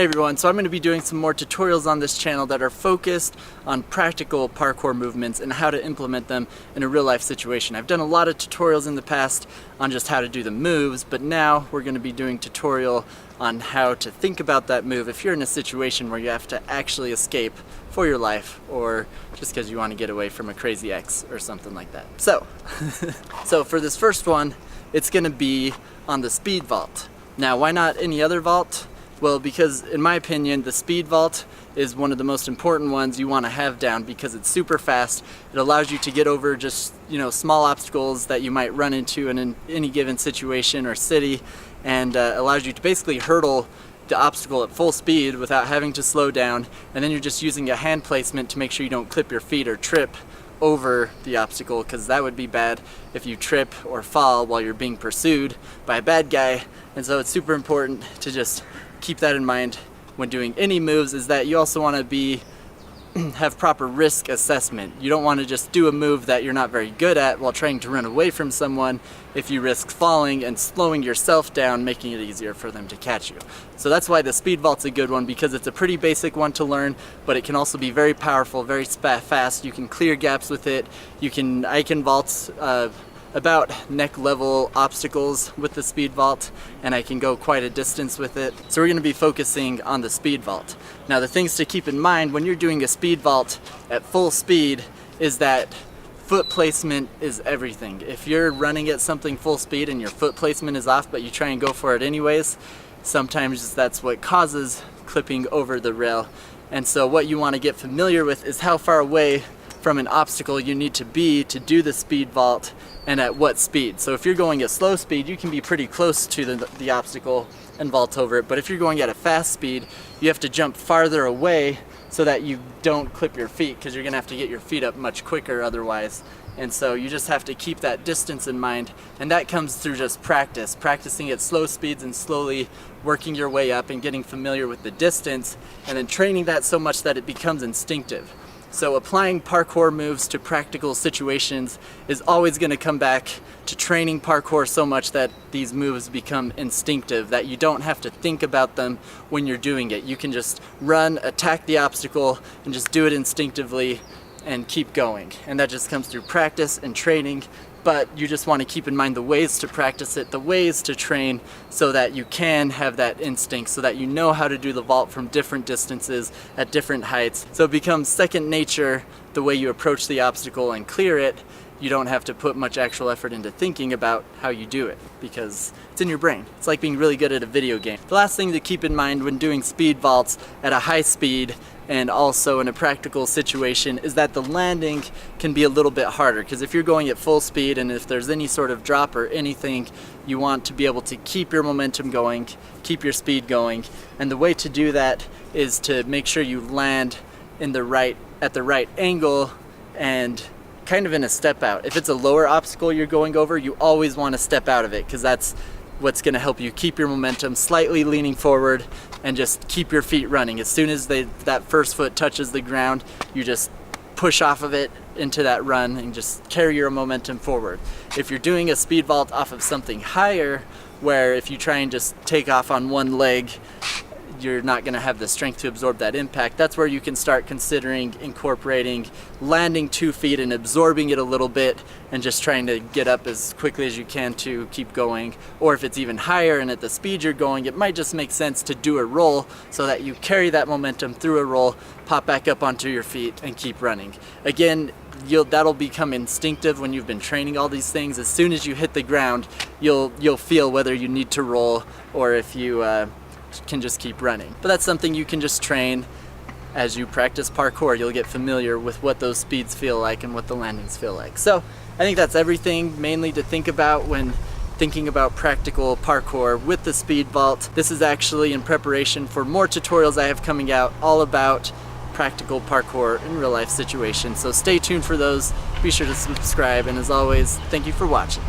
Hey everyone, so I'm going to be doing some more tutorials on this channel that are focused on practical parkour movements and how to implement them in a real life situation. I've done a lot of tutorials in the past on just how to do the moves, but now we're going to be doing tutorial on how to think about that move if you're in a situation where you have to actually escape for your life or just because you want to get away from a crazy ex or something like that. So, so for this first one, it's going to be on the speed vault. Now, why not any other vault? Well, because in my opinion, the speed vault is one of the most important ones you want to have down because it's super fast. It allows you to get over just, small obstacles that you might run into in any given situation or city, and allows you to basically hurdle the obstacle at full speed without having to slow down, and then you're just using a hand placement to make sure you don't clip your feet or trip over the obstacle, because that would be bad if you trip or fall while you're being pursued by a bad guy. And so it's super important to just keep that in mind when doing any moves, is that you also want to have proper risk assessment. You don't want to just do a move that you're not very good at while trying to run away from someone if you risk falling and slowing yourself down, making it easier for them to catch you. So that's why the speed vault's a good one, because it's a pretty basic one to learn, but it can also be very powerful, very fast. You can clear gaps with it. I can vault about neck level obstacles with the speed vault, and I can go quite a distance with it. So we're going to be focusing on the speed vault. Now, the things to keep in mind when you're doing a speed vault at full speed is that foot placement is everything. If you're running at something full speed and your foot placement is off, but you try and go for it anyways, sometimes that's what causes clipping over the rail. And so what you want to get familiar with is how far away from an obstacle you need to be to do the speed vault, and at what speed. So if you're going at slow speed, you can be pretty close to the obstacle and vault over it, but if you're going at a fast speed, you have to jump farther away so that you don't clip your feet, because you're gonna have to get your feet up much quicker otherwise. And so you just have to keep that distance in mind, and that comes through just practicing at slow speeds and slowly working your way up and getting familiar with the distance, and then training that so much that it becomes instinctive. So applying parkour moves to practical situations is always going to come back to training parkour so much that these moves become instinctive, that you don't have to think about them when you're doing it. You can just run, attack the obstacle, and just do it instinctively and keep going. And that just comes through practice and training. But you just want to keep in mind the ways to practice it, the ways to train, so that you can have that instinct, so that you know how to do the vault from different distances at different heights. So it becomes second nature the way you approach the obstacle and clear it. You don't have to put much actual effort into thinking about how you do it, because it's in your brain. It's like being really good at a video game. The last thing to keep in mind when doing speed vaults at a high speed and also in a practical situation is that the landing can be a little bit harder, because if you're going at full speed and if there's any sort of drop or anything, you want to be able to keep your momentum going, keep your speed going, and the way to do that is to make sure you land at the right angle and kind of in a step out. If it's a lower obstacle you're going over, you always want to step out of it, because that's what's going to help you keep your momentum, slightly leaning forward and just keep your feet running. As soon as that first foot touches the ground, you just push off of it into that run and just carry your momentum forward. If you're doing a speed vault off of something higher, where if you try and just take off on one leg, you're not going to have the strength to absorb that impact, that's where you can start considering incorporating landing 2 feet and absorbing it a little bit and just trying to get up as quickly as you can to keep going. Or if it's even higher and at the speed you're going, it might just make sense to do a roll so that you carry that momentum through a roll, pop back up onto your feet and keep running. Again, that'll become instinctive when you've been training all these things. As soon as you hit the ground, you'll feel whether you need to roll or if you can just keep running. But that's something you can just train as you practice parkour. You'll get familiar with what those speeds feel like and what the landings feel like. So I think that's everything mainly to think about when thinking about practical parkour with the speed vault. This is actually in preparation for more tutorials I have coming out all about practical parkour in real life situations. So stay tuned for those. Be sure to subscribe, and as always, thank you for watching.